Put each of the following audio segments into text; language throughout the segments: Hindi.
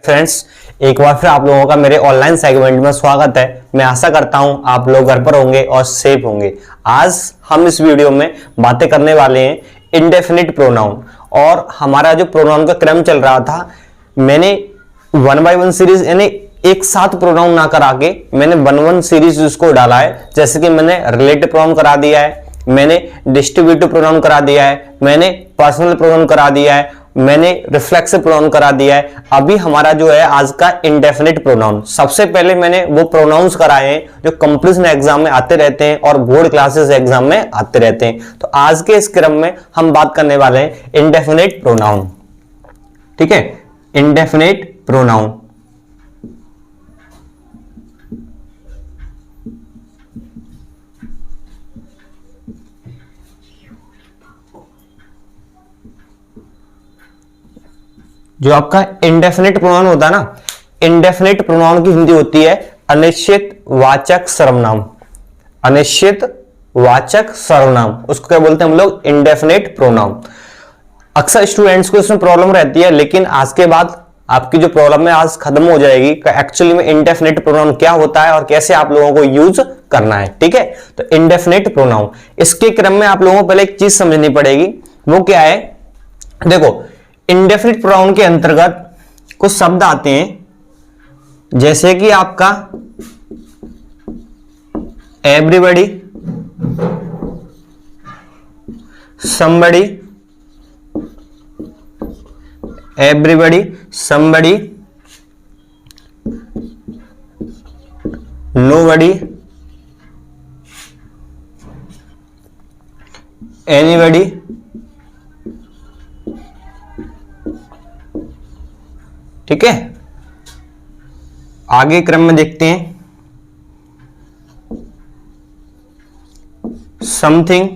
फ्रेंड्स, एक बार फिर आप लोगों का मेरे ऑनलाइन सेगमेंट में स्वागत है। मैं आशा करता हूं आप लोग घर पर होंगे और सेफ होंगे। आज हम इस वीडियो में बातें करने वाले हैं इंडेफिनिट प्रोनाउन। और हमारा जो प्रोनाउन का क्रम चल रहा था, मैंने 1 by 1 सीरीज यानी एक साथ प्रोनाउन ना करा के मैंने 1 सीरीज उसको डाला है। जैसे कि मैंने रिलेटिव प्रोनाउन करा दिया है, मैंने डिस्ट्रीब्यूटिव प्रोनाउन करा दिया है, मैंने पर्सनल प्रोनाउन करा दिया है, मैंने रिफ्लेक्सिव प्रोनाउन करा दिया है। अभी हमारा जो है आज का इंडेफिनिट प्रोनाउन। सबसे पहले मैंने वो प्रोनाउंस कराए हैं जो कंपटीशन एग्जाम में आते रहते हैं और बोर्ड क्लासेस एग्जाम में आते रहते हैं। तो आज के इस क्रम में हम बात करने वाले हैं इंडेफिनिट प्रोनाउन। ठीक है, इंडेफिनिट प्रोनाउन। जो आपका इंडेफिनिट प्रोनाउन होता है ना, इंडेफिनिट प्रोनाउन की हिंदी होती है अनिश्चित वाचक सर्वनाम। अनिश्चित वाचक सर्वनाम, उसको क्या बोलते हैं हम लोग? Indefinite pronoun. अक्सर स्टूडेंट्स को इसमें प्रॉब्लम रहती है, लेकिन आज के बाद आपकी जो प्रॉब्लम है आज खत्म हो जाएगी कि एक्चुअली में इंडेफिनिट प्रोनाउन क्या होता है और कैसे आप लोगों को यूज करना है। ठीक है, तो इंडेफिनिट प्रोनाउन, इसके क्रम में आप लोगों को पहले एक चीज समझनी पड़ेगी। वो क्या है? देखो, इंडेफिनिट प्रोनाउन के अंतर्गत कुछ शब्द आते हैं, जैसे कि आपका everybody, somebody, everybody, somebody, nobody, anybody, ठीक है। आगे क्रम में देखते हैं, समथिंग,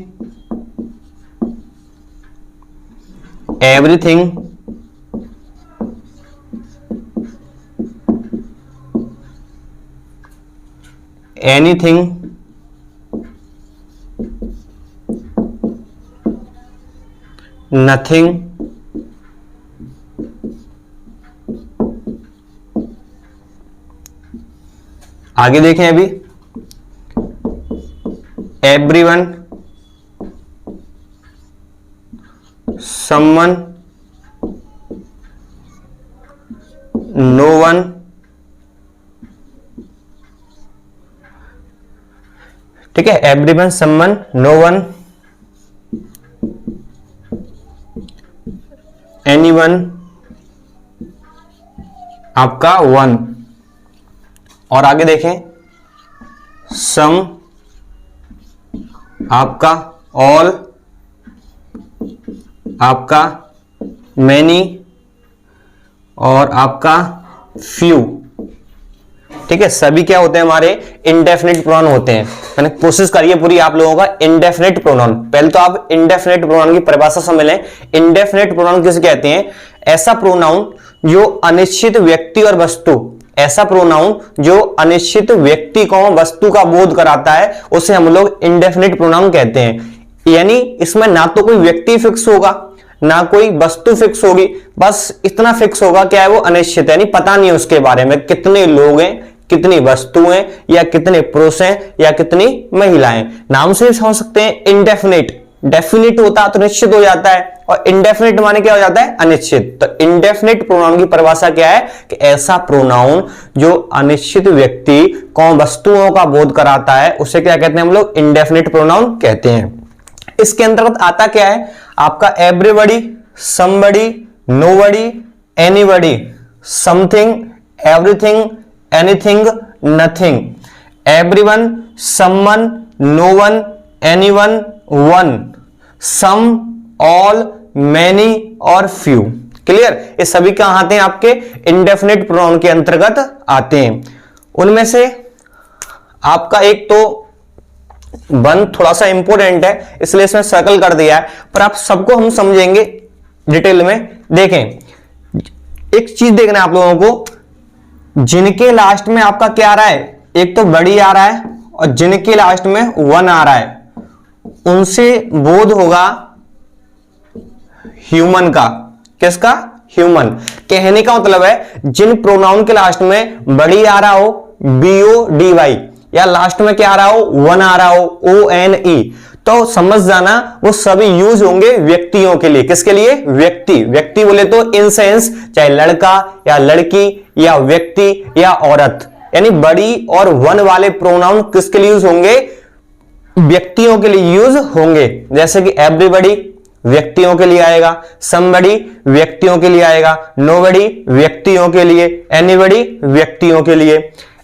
एवरीथिंग, एनीथिंग, नथिंग, आगे देखें अभी एवरीवन, समवन, नो वन, ठीक है। Everyone, someone, no one, anyone, आपका वन। और आगे देखें, सम, आपका ऑल, आपका मैनी और आपका फ्यू। ठीक है, सभी क्या होते हैं? हमारे इंडेफिनिट प्रोनाउन होते हैं। मैंने कोशिश करी है पूरी आप लोगों का इंडेफिनिट प्रोनाउन। पहले तो आप इंडेफिनिट प्रोनाउन की परिभाषा समझ लें। इंडेफिनिट प्रोनाउन किसे कहते हैं? ऐसा प्रोनाउन जो अनिश्चित व्यक्ति और वस्तु, ऐसा प्रोनाउन जो अनिश्चित व्यक्ति को वस्तु का बोध कराता है, उसे हम लोग इंडेफिनिट प्रोनाउन कहते हैं। यानी इसमें ना तो कोई व्यक्ति फिक्स होगा ना कोई वस्तु फिक्स होगी, बस इतना फिक्स होगा क्या है? वो अनिश्चित, यानी पता नहीं उसके बारे में कितने लोग हैं, कितनी वस्तुएं, या कितने पुरुष हैं या कितनी महिलाएं। नाम से समझ सकते हैं इंडेफिनिट। डेफिनिट होता तो निश्चित हो जाता है, और इंडेफिनिट माने क्या हो जाता है? अनिश्चित। तो इंडेफिनिट प्रोनाउन की परिभाषा क्या है? कि ऐसा प्रोनाउन जो अनिश्चित व्यक्ति को वस्तुओं का बोध कराता है, उसे क्या कहते हैं हम लोग? इंडेफिनिट प्रोनाउन कहते हैं। इसके अंतर्गत आता क्या है? आपका everybody, somebody, nobody, anybody, something, everything, anything, nothing, everyone, someone, no one, anyone, one, some, all, many और फ्यू। क्लियर? ये सभी कहां आते हैं? आपके इंडेफिनिट प्रोनाउन के अंतर्गत आते हैं। उनमें से आपका एक तो वन थोड़ा सा इंपॉर्टेंट है, इसलिए इसमें सर्कल कर दिया है, पर आप सबको हम समझेंगे डिटेल में। देखें, एक चीज देखना है आप लोगों को, जिनके लास्ट में आपका क्या आ रहा है? एक तो बड़ी आ रहा है और जिनके लास्ट में वन आ रहा है, उनसे बोध होगा ह्यूमन का। किसका? ह्यूमन। कहने का मतलब है जिन प्रोनाउन के लास्ट में बड़ी आ रहा हो BODY या लास्ट में क्या आ रहा हो वन आ रहा हो ONE, तो समझ जाना वो सभी यूज होंगे व्यक्तियों के लिए। किसके लिए? व्यक्ति। व्यक्ति बोले तो इन सेंस चाहे लड़का या लड़की या व्यक्ति या औरत, यानी बड़ी और वन वाले प्रोनाउन किसके लिए यूज होंगे? व्यक्तियों के लिए यूज होंगे। जैसे कि एवरीबॉडी व्यक्तियों के लिए आएगा, समबडी व्यक्तियों के लिए आएगा, नोबडी व्यक्तियों के लिए, एनीबडी व्यक्तियों के लिए,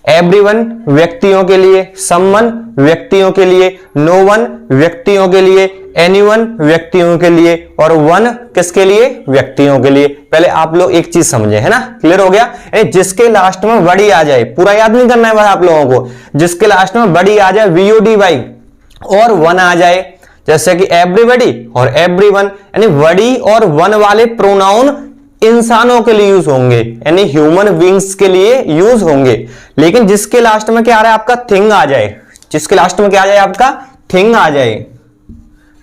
एवरीवन व्यक्तियों के लिए, समवन व्यक्तियों के लिए, नोवन व्यक्तियों के लिए, एनीवन व्यक्तियों के लिए, और वन किसके लिए? व्यक्तियों के लिए। पहले आप लोग एक चीज समझे, है ना? क्लियर हो गया? जिसके लास्ट में बड़ी आ जाए, पूरा याद नहीं करना है बस आप लोगों को, जिसके लास्ट में बड़ी आ जाए VODY और वन आ जाए, जैसे कि एवरीबॉडी और एवरीवन, यानी बड़ी और वन वाले प्रोनाउन इंसानों के लिए यूज होंगे, यानी ह्यूमन बीइंग्स के लिए यूज होंगे। लेकिन जिसके लास्ट में क्या आ रहा है आपका? थिंग आ जाए, जिसके लास्ट में क्या आ जाए आपका? थिंग आ जाए,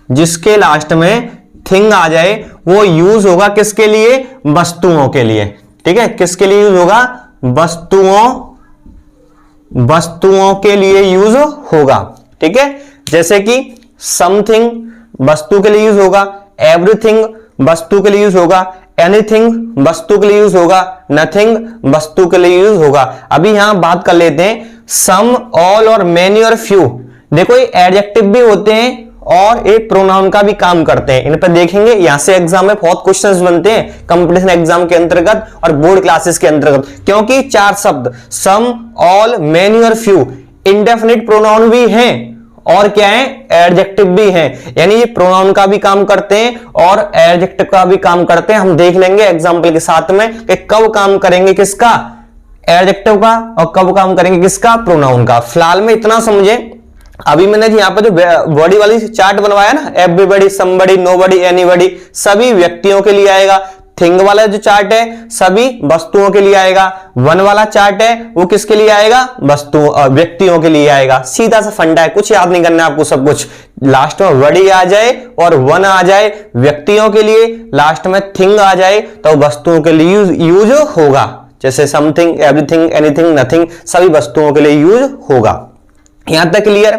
जिसके लास्ट में थिंग आ जाए वो यूज होगा किसके लिए? वस्तुओं के लिए। ठीक है, किसके लिए यूज होगा? वस्तुओं के लिए यूज होगा। ठीक है, जैसे कि समथिंग वस्तु के लिए यूज होगा, एवरीथिंग वस्तु के लिए यूज होगा, एनीथिंग वस्तु के लिए यूज होगा, नथिंग वस्तु के लिए यूज होगा। अभी यहां बात कर लेते हैं सम, ऑल और मेनी और फ्यू। देखो ये एडजेक्टिव भी होते हैं और एक प्रोनाउन का भी काम करते हैं। इन पर देखेंगे, यहां से एग्जाम में बहुत क्वेश्चंस बनते हैं कंपटीशन एग्जाम के अंतर्गत और बोर्ड क्लासेस के अंतर्गत, क्योंकि चार शब्द सम, ऑल, मेनी और फ्यू इंडेफिनिट प्रोनाउन भी हैं और क्या है? एडजेक्टिव भी हैं। यानी ये प्रोनाउन का भी काम करते हैं और एडजेक्टिव का भी काम करते हैं। हम देख लेंगे एग्जाम्पल के साथ में कि कब काम करेंगे किसका? एडजेक्टिव का, और कब काम करेंगे किसका? प्रोनाउन का। फिलहाल में इतना समझे, अभी मैंने यहाँ पर जो बॉडी वाली चार्ट बनवाया ना, एवरीबॉडी, समबडी, नोबडी, एनीबडी, सभी व्यक्तियों के लिए आएगा। थिंग वाला जो चार्ट है सभी वस्तुओं के लिए आएगा। वन वाला चार्ट है वो किसके लिए आएगा? व्यक्तियों के लिए आएगा। सीधा सा फंडा है, कुछ याद नहीं करना है आपको, सब कुछ लास्ट में बड़ी आ जाए और वन आ जाए व्यक्तियों के लिए, लास्ट में थिंग आ जाए तो वस्तुओं के लिए यूज होगा। जैसे समथिंग, एवरीथिंग, एनीथिंग, नथिंग, सभी वस्तुओं के लिए यूज होगा। यहां तक क्लियर?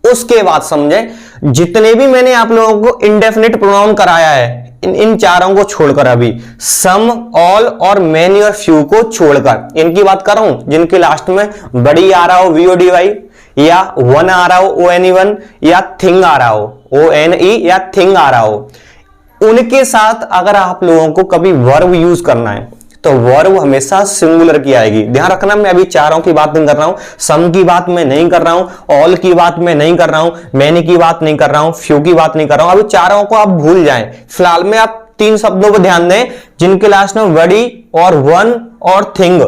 उसके बाद समझे, जितने भी मैंने आप लोगों को इंडेफिनिट प्रोनाउन कराया है, इन चारों को छोड़कर, अभी सम, ऑल और मेनी और फ्यू को छोड़कर इनकी बात कर रहा हूं, जिनके लास्ट में बड़ी आ रहा हो VODY या वन आ रहा हो ONE1 या थिंग आ रहा हो ONE या थिंग आ रहा हो, उनके साथ अगर आप लोगों को कभी वर्ब यूज करना है तो वर्ब हमेशा सिंगुलर की आएगी। ध्यान रखना, मैं अभी चारों की बात नहीं कर रहा हूं, सम की बात मैं नहीं कर रहा हूं, ऑल की बात मैं नहीं कर रहा हूं, मैनी की बात नहीं कर रहा हूं, फ्यू की बात नहीं कर रहा हूं। अभी चारों को आप भूल जाएं। फिलहाल में आप तीन शब्दों पर ध्यान दें जिनके लास्ट में बड़ी और वन और थिंग,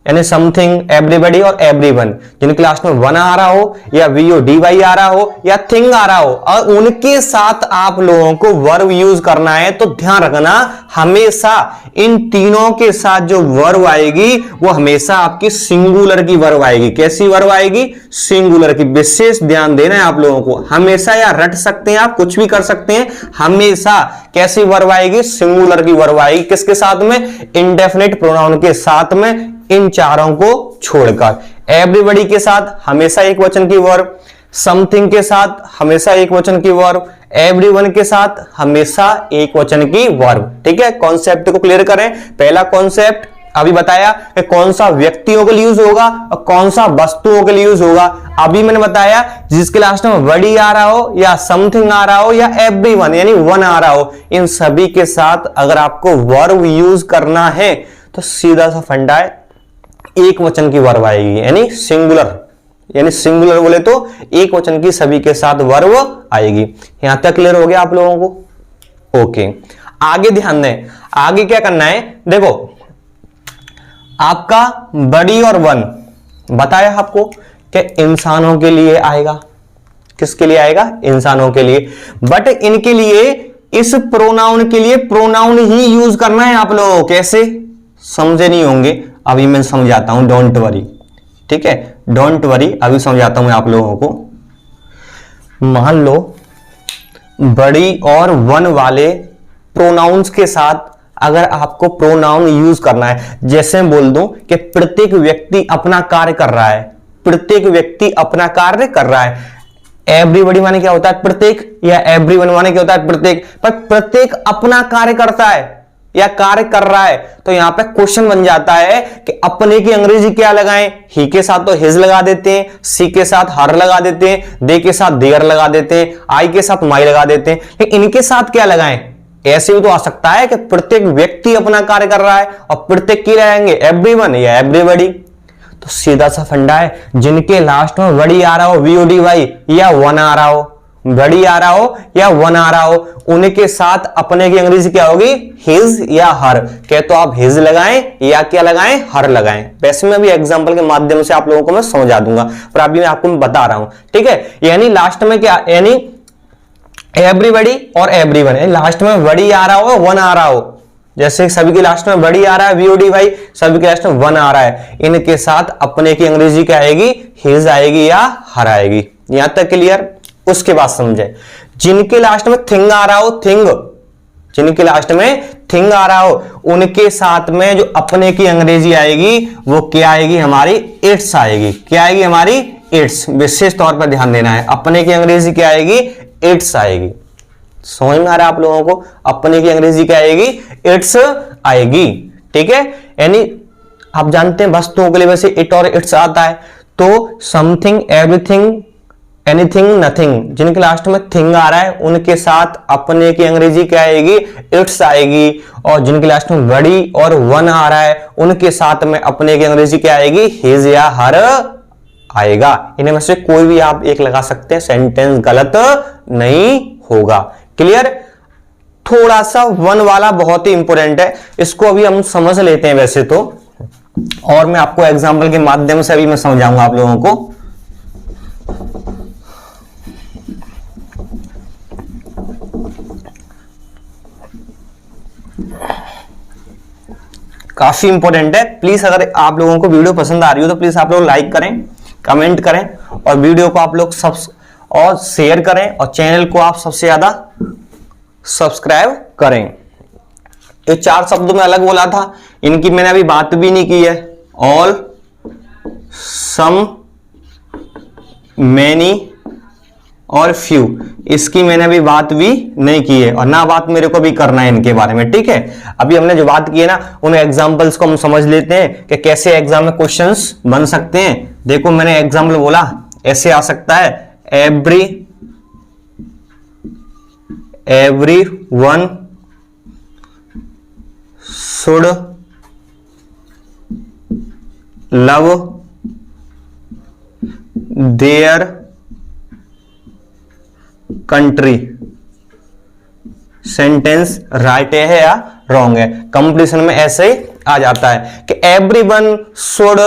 यानी समथिंग, एवरीबॉडी और एवरीवन, जिनके लास्ट में वन आ रहा हो या VODY आ रहा हो या थिंग आ रहा हो, और उनके साथ आप लोगों को वर्ब यूज करना है। तो ध्यान रखना, हमेशा इन तीनों के साथ जो वर्ब आएगी वो हमेशा आपकी सिंगुलर की वर्ब आएगी। कैसी वर्ब आएगी? सिंगुलर की। विशेष ध्यान देना है आप लोगों को। हमेशा, या रट सकते हैं आप, कुछ भी कर सकते हैं, हमेशा कैसी वर्ब आएगी? सिंगुलर की वर्ब आएगी। किसके साथ में? इंडेफिनिट प्रोनाउन के साथ में, इन चारों को छोड़कर। एवरीबॉडी के साथ हमेशा एक वचन की वर्ब, समथिंग के साथ हमेशा एक वचन की वर्ब, एवरीवन के साथ हमेशा एक वचन की वर्ब। ठीक है, कॉन्सेप्ट को क्लियर करें। पहला कॉन्सेप्ट अभी बताया कि कौन सा व्यक्तियों के लिए यूज होगा और कौन सा वस्तुओं के लिए यूज होगा। अभी मैंने बताया जिसके लास्ट में बड़ी आ रहा हो या समथिंग आ रहा हो या एवरीवन यानी वन आ रहा हो, इन सभी के साथ अगर आपको वर्ब यूज करना है तो सीधा सा फंडा है, एक वचन की वर्ब आएगी, यानी सिंगुलर। यानी सिंगुलर बोले तो एक वचन की सभी के साथ वर्ब आएगी। यहां तक क्लियर हो गया आप लोगों को? ओके, आगे ध्यान दें। आगे क्या करना है? देखो, आपका बड़ी और वन बताया आपको कि इंसानों के लिए आएगा। किसके लिए आएगा? इंसानों के लिए। बट इनके लिए, इस प्रोनाउन के लिए प्रोनाउन ही यूज करना है आप लोगों को। कैसे? समझे नहीं होंगे, अभी मैं समझाता हूं। डोंट वरी, ठीक है, डोंट वरी, अभी समझाता हूं आप लोगों को। मान लो बड़ी और वन वाले प्रोनाउंस के साथ अगर आपको प्रोनाउन यूज करना है, जैसे मैं बोल दूं कि प्रत्येक व्यक्ति अपना कार्य कर रहा है, प्रत्येक व्यक्ति अपना कार्य कर रहा है। एवरीबॉडी माने क्या होता है? प्रत्येक, या एवरीवन माने क्या होता है? प्रत्येक। पर प्रत्येक अपना कार्य करता है या कार्य कर रहा है, तो यहां पे क्वेश्चन बन जाता है कि अपने की अंग्रेजी क्या लगाएं? ही के साथ तो हिज लगा देते हैं, सी के साथ हर लगा देते हैं, दे के साथ देयर लगा देते हैं, आई के साथ माई लगा देते हैं, लेकिन इनके साथ क्या लगाएं? ऐसे भी तो आ सकता है कि प्रत्येक व्यक्ति अपना कार्य कर रहा है और प्रत्येक की रहेंगे एवरीवन या एवरीबॉडी। तो सीधा सा फंडा है, जिनके लास्ट में वड़ी आ रहा हो, वीओडी वाई, या वन आ रहा हो, वड़ी आ रहा हो या वन आ रहा हो, उनके साथ अपने की अंग्रेजी क्या होगी? हिज या हर। क्या तो आप हिज लगाएं या क्या लगाएं? हर लगाएं। वैसे मैं भी एग्जांपल के माध्यम से आप लोगों को मैं समझा दूंगा, पर अभी मैं आपको बता रहा हूं, ठीक है। यानी लास्ट में क्या, यानी एवरीबॉडी और एवरीवन, लास्ट में वड़ी आ रहा हो, वन आ रहा हो, जैसे सभी के लास्ट में वड़ी आ रहा है, वीओडी वाई, सभी के लास्ट में वन आ रहा है, इनके साथ अपने की अंग्रेजी क्या आएगी? हिज आएगी या हर आएगी। यहां तक क्लियर? उसके बाद समझे, जिनके लास्ट में थिंग आ रहा हो, थिंग, जिनके लास्ट में थिंग आ रहा हो, उनके साथ में जो अपने की अंग्रेजी आएगी वो क्या आएगी? हमारी इट्स आएगी। क्या आएगी? हमारी इट्स। विशेष तौर पर ध्यान देना है, अपने की अंग्रेजी क्या आएगी? इट्स आएगी। समझ में आ रहा है आप लोगों को? अपने की अंग्रेजी क्या आएगी? इट्स आएगी, ठीक है। यानी आप जानते हैं वस्तुओं के लिए वैसे इट और इट्स आता है, तो समथिंग, एवरीथिंग, एनीथिंग, नथिंग, जिनके लास्ट में थिंग आ रहा है उनके साथ अपने की अंग्रेजी क्या आएगी? इट्स आएगी। और जिनके लास्ट में वड़ी और वन आ रहा है उनके साथ में अपने की अंग्रेजी क्या आएगी? हिज या हर आएगा। इन्हें में से कोई भी आप एक लगा सकते हैं, सेंटेंस गलत नहीं होगा। क्लियर? थोड़ा सा वन वाला बहुत ही इंपॉर्टेंट है, इसको अभी हम समझ लेते हैं वैसे तो, और मैं आपको एग्जांपल के माध्यम से अभी मैं समझाऊंगा आप लोगों को। काफी इंपॉर्टेंट है। प्लीज अगर आप लोगों को वीडियो पसंद आ रही हो तो प्लीज आप लोग लाइक करें, कमेंट करें, और वीडियो को आप लोग और शेयर करें, और चैनल को आप सबसे ज्यादा सब्सक्राइब करें। ये 4 शब्दों में अलग बोला था, इनकी मैंने अभी बात भी नहीं की है। ऑल, सम, मैनी और फ्यू, इसकी मैंने अभी बात भी नहीं की है, और ना बात मेरे को भी करना है इनके बारे में, ठीक है। अभी हमने जो बात की है ना, उन एग्जांपल्स को हम समझ लेते हैं कि कैसे एग्जाम में क्वेश्चंस बन सकते हैं। देखो मैंने एग्जांपल बोला, ऐसे आ सकता है, everyone should love their country। Sentence right है या रॉन्ग है? कंप्लीशन में ऐसे ही आ जाता है कि everyone should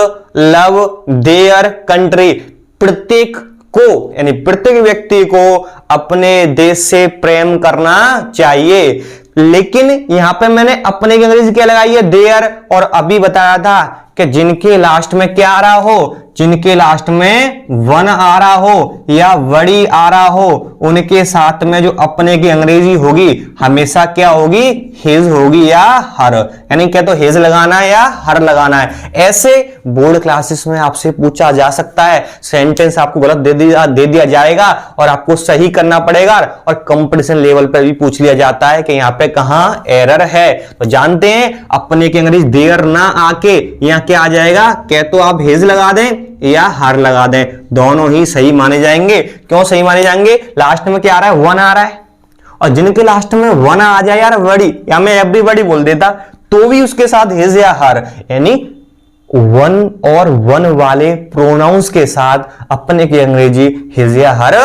love their country, प्रत्येक को, यानी प्रत्येक व्यक्ति को अपने देश से प्रेम करना चाहिए। लेकिन यहां पे मैंने अपने की अंग्रेजी क्या लगाई है? देयर। और अभी बताया था कि जिनके लास्ट में क्या आ रहा हो, जिनके लास्ट में वन आ रहा हो या वड़ी आ रहा हो, उनके साथ में जो अपने की अंग्रेजी होगी हमेशा क्या होगी? हिज होगी या हर। यानी क्या तो हिज लगाना है या हर लगाना है। ऐसे बोर्ड क्लासेस में आपसे पूछा जा सकता है, सेंटेंस आपको गलत दे दिया जाएगा और आपको सही करना पड़ेगा, और कंपटीशन लेवल पर भी पूछ लिया जाता है कि यहाँ पे कहां एरर है। तो जानते हैं अपने की अंग्रेजी देयर ना आके यहाँ क्या आ जाएगा? क्या तो आप हिज लगा दें या हर लगा दें, दोनों ही सही माने जाएंगे। क्यों सही माने जाएंगे? लास्ट में क्या आ रहा है? वन आ रहा है, और जिनके लास्ट में वन आ जाए यार वड़ी, या मैं एवरीबॉडी बोल देता तो भी उसके साथ हिज या हर, यानी वन और वन वाले प्रोनाउंस के साथ अपने की अंग्रेजी हिज या हर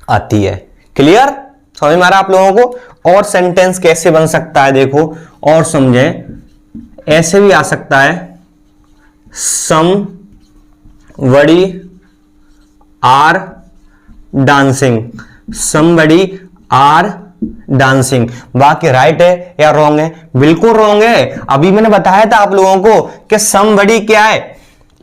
आती है। क्लियर? समझ में आ रहा आप लोगों को? और सेंटेंस कैसे बन सकता है देखो और समझें। ऐसे भी आ सकता है, somebody are dancing, somebody are dancing। बाकी राइट है या रॉन्ग है? बिल्कुल रॉन्ग है। अभी मैंने बताया था आप लोगों को कि somebody क्या है?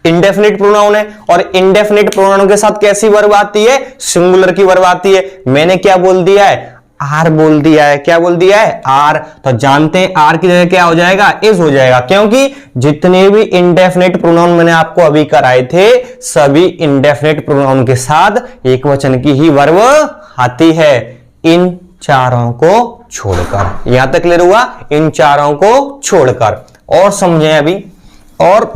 इंडेफिनिट प्रोनाउन है, और इंडेफिनिट प्रोनाउन के साथ कैसी वर्ब आती है? सिंगुलर की वर्ब आती है। मैंने क्या बोल दिया है? आर बोल दिया है। क्या बोल दिया है? आर। तो जानते हैं आर की जगह क्या हो जाएगा? इज हो जाएगा, क्योंकि जितने भी इंडेफिनिट प्रोनाउन मैंने आपको अभी कराए थे सभी इंडेफिनिट प्रोनाउन के साथ एक वचन की ही वर्ब आती है, इन चारों को छोड़कर। यहां तक क्लियर हुआ? इन चारों को छोड़कर। और समझे अभी, और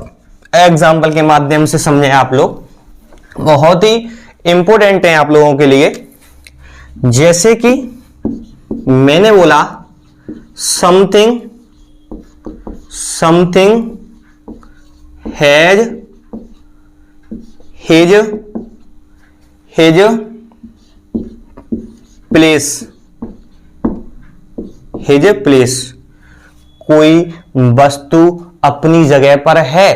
एग्जाम्पल के माध्यम से समझे आप लोग, बहुत ही इंपॉर्टेंट है आप लोगों के लिए। जैसे कि मैंने बोला समथिंग हैज प्लेस, कोई वस्तु अपनी जगह पर है,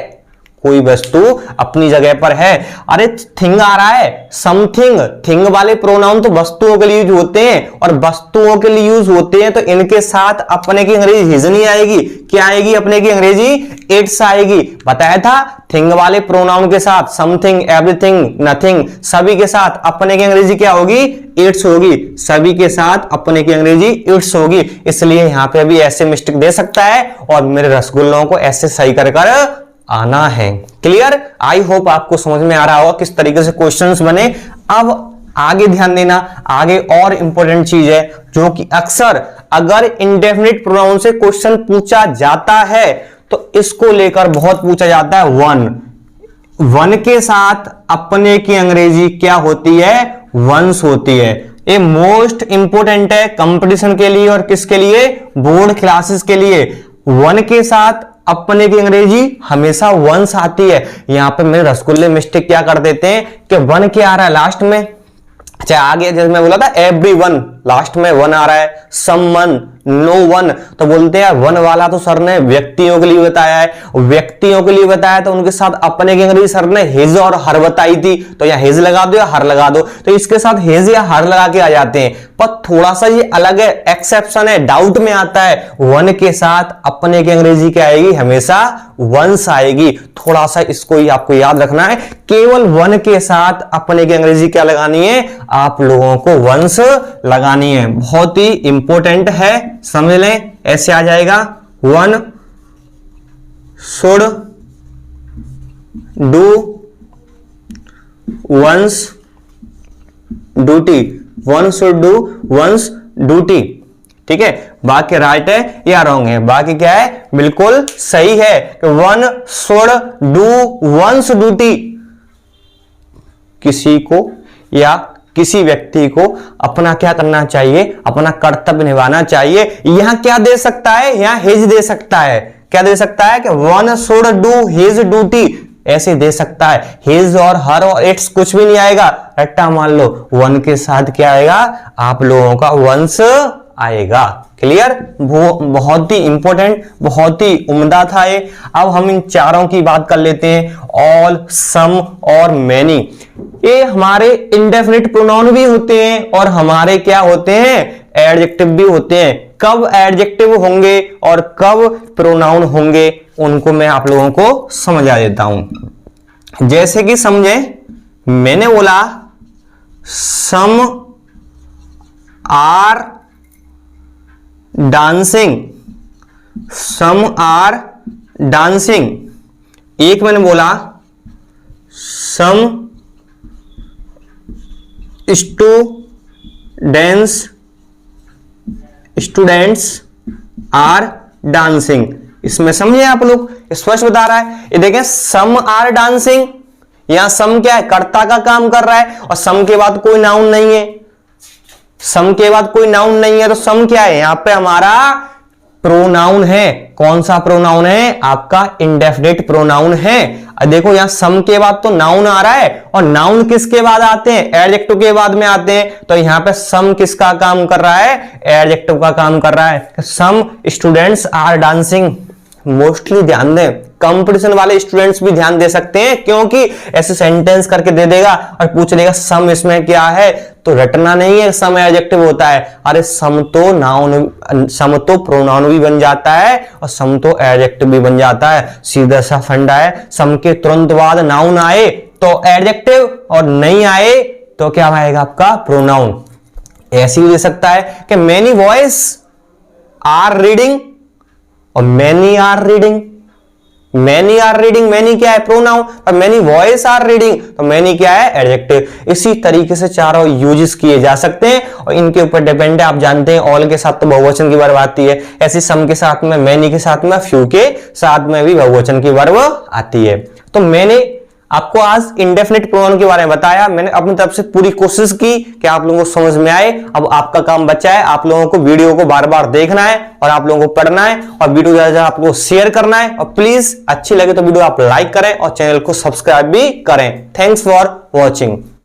कोई वस्तु अपनी जगह पर है। अरे थिंग आ रहा है, समथिंग, थिंग वाले प्रोनाउन तो वस्तुओं के लिए यूज होते हैं, और वस्तुओं के लिए यूज होते हैं तो इनके साथ अपने की अंग्रेजी हिज नहीं आएगी। क्या आएगी अपने की अंग्रेजी? इट्स आएगी। बताया था थिंग वाले प्रोनाउन के साथ समथिंग, एवरीथिंग, नथिंग, सभी के साथ अपने की अंग्रेजी क्या होगी? इट्स होगी। सभी के साथ अपने की अंग्रेजी इट्स होगी। इसलिए यहां पे भी ऐसे मिस्टेक दे सकता है और मेरे रसगुल्लों को ऐसे सही कर आना है। क्लियर? आई होप आपको समझ में आ रहा होगा किस तरीके से क्वेश्चंस बने। अब आगे ध्यान देना, आगे और इंपॉर्टेंट चीज है जो कि अक्सर अगर इंडेफिनिट प्रोनाउन से क्वेश्चन पूछा जाता है तो इसको लेकर बहुत पूछा जाता है, वन के साथ अपने की अंग्रेजी क्या होती है? वंस होती है। ये मोस्ट इंपॉर्टेंट है कंपटीशन के लिए और किसके लिए? बोर्ड क्लासेस के लिए। वन के साथ अपने की अंग्रेजी हमेशा वंस आती है। यहां पे मेरे रसगुल्ले मिस्टेक क्या कर देते हैं कि वन क्या आ रहा है लास्ट में, चाहे आगे जैसे मैं बोला था एवरीवन, लास्ट में वन आ रहा है, समवन, नो वन, तो बोलते हैं वन वाला तो सर ने व्यक्तियों के लिए बताया है, व्यक्तियों के लिए बताया तो उनके साथ अपने की अंग्रेजी सर ने हिज और हर बताई थी, तो या हिज लगा दो या हर लगा दो, तो इसके साथ हिज या हर लगा के आ जाते हैं। पर थोड़ा सा ये अलग है, एक्सेप्शन है, डाउट में आता है, वन के साथ अपने की अंग्रेजी क्या आएगी? हमेशा वंस आएगी। थोड़ा सा इसको ही आपको याद रखना है, केवल वन के साथ अपने की अंग्रेजी क्या लगानी है? आप लोगों को वंस लगानी है। बहुत ही इंपॉर्टेंट है, समझ लें। ऐसे आ जाएगा, one should do once duty, one should do once duty. ठीक है, बाकी राइट है या रॉन्ग है? बाकी क्या है? बिल्कुल सही है कि one should do once duty. किसी को या किसी व्यक्ति को अपना क्या करना चाहिए? अपना कर्तव्य निभाना चाहिए। यहां क्या दे सकता है? यहां हिज दे सकता है। क्या दे सकता है? कि one should do his duty, ऐसे दे सकता है। हिज और हर और इट्स कुछ भी नहीं आएगा, रट्टा मान लो। वन के साथ क्या आएगा? आप लोगों का वंस आएगा। क्लियर? बहुत ही इंपॉर्टेंट, बहुत ही उम्दा था ये। अब हम इन चारों की बात कर लेते हैं, ऑल, सम और मैनी। ये हमारे इंडेफिनिट प्रोनाउन भी होते हैं और हमारे क्या होते हैं? एडजेक्टिव भी होते हैं। कब एडजेक्टिव होंगे और कब प्रोनाउन होंगे उनको मैं आप लोगों को समझा देता हूं। जैसे कि समझे, मैंने बोला some are dancing, some are dancing. एक मैंने बोला सम स्टूडेंट्स आर डांसिंग। इसमें समझे आप लोग? स्पष्ट बता रहा है। ये देखें, सम आर डांसिंग, यहां सम क्या है? कर्ता का काम कर रहा है और सम के बाद कोई नाउन नहीं है। सम के बाद कोई नाउन नहीं है तो सम क्या है? यहां पे हमारा प्रोनाउन है। कौन सा प्रोनाउन है? आपका इंडेफिनिट प्रोनाउन है। देखो यहां सम के बाद तो नाउन आ रहा है और नाउन किसके बाद आते हैं? एडजेक्टिव के बाद में आते हैं। तो यहां पे सम किसका काम कर रहा है? एडजेक्टिव का काम कर रहा है। Some students are dancing. Mostly ध्यान दें, कंपटीशन वाले स्टूडेंट्स भी ध्यान दे सकते हैं, क्योंकि ऐसे सेंटेंस करके दे देगा और पूछ लेगा सम इसमें क्या है, तो रटना नहीं है सम एडजेक्टिव होता है। अरे सम तो नाउन, सम तो प्रोनाउन भी बन जाता है और सम तो एडजेक्टिव भी बन जाता है। सीधा सा फंडा है। सम के तुरंत बाद नाउन आए तो एडजेक्टिव और नहीं आए तो क्या आएगा? आपका प्रोनाउन। ऐसे भी दे सकता है कि मैनी बॉयज आर रीडिंग और many are reading. Many are reading, many क्या है प्रोनाउन, और मैनी बॉयज आर रीडिंग तो मैनी क्या है एडजेक्टिव। इसी तरीके से चारों यूजेस किए जा सकते हैं और इनके ऊपर डिपेंड है। आप जानते हैं ऑल के साथ तो बहुवचन की वर्ब आती है, ऐसे सम के साथ में, मैनी के साथ में, फ्यू के साथ में भी बहुवचन की वर्ब आती है। तो मैंने आपको आज इंडेफिनिट प्रोनाउन के बारे में बताया। मैंने अपनी तरफ से पूरी कोशिश की कि आप लोगों को समझ में आए। अब आपका काम बचा है, आप लोगों को वीडियो को बार बार देखना है और आप लोगों को पढ़ना है और वीडियो ज्यादा ज्यादा आप लोगों को शेयर करना है। और प्लीज अच्छी लगे तो वीडियो आप लाइक करें और चैनल को सब्सक्राइब भी करें। Thanks for watching.